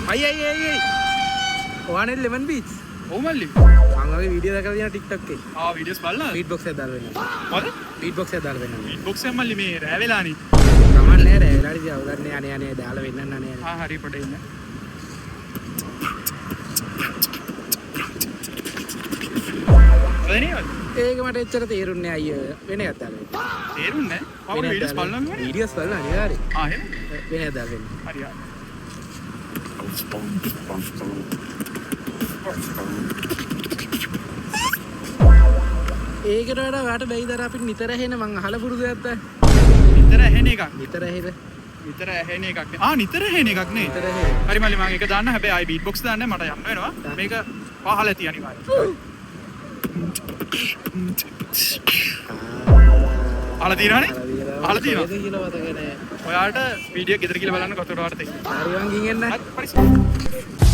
අයි ඔයානේ lemon beach ඔව් මල්ලි මම ඔය වීඩියෝ දැකලා තියෙන TikTok එකේ වීඩියෝස් බලලා බීට් බොක්ස් එක දාලා වෙනවා මොකද බීට් බොක්ස් එක දාලා වෙනවා බීට් බොක්ස් එක මල්ලි මේ රෑ වෙලානේ ගමන්නේ රෑ වෙලාට ඉතින් අවුලන්නේ අනේ දාලා වෙන්නන්න අනේ හරි පොඩේ ඉන්න ඒක මට එච්චර තේරුන්නේ අයියෝ වෙන එකක් දාලා තේරුන්නේ නැහැ මම වීඩියෝස් බලනවා නේ වීඩියෝස් බලලා අනිවාර්යයෙන් එහෙම වෙන එකක් දාලා වෙන්න හරි ඒකට වඩා ඔයාට බැයිද අර අපි නිතර ඇහෙන මං අහලා පුරුදු නැද්ද නිතර ඇහෙන එකක් නිතර ඇහෙද නිතර ඇහෙන එකක් නේ නිතර ඇහෙන එකක් නේ නිතර ඇහෙන හරි මල්ලි මම ඒක දාන්න හැබැයි ආයි බීට් බොක්ස් දාන්න මට යන්න වෙනවා මේක පහල තිය අනිවාර්යයෙන් අහලා තියෙනවනේ අහලා තියෙනවා ඔයාට වීඩියෝ ගෙදර කියලා බලන්න කොතන වලට තියෙන්නේ හරි මං ගින් එන්න හරි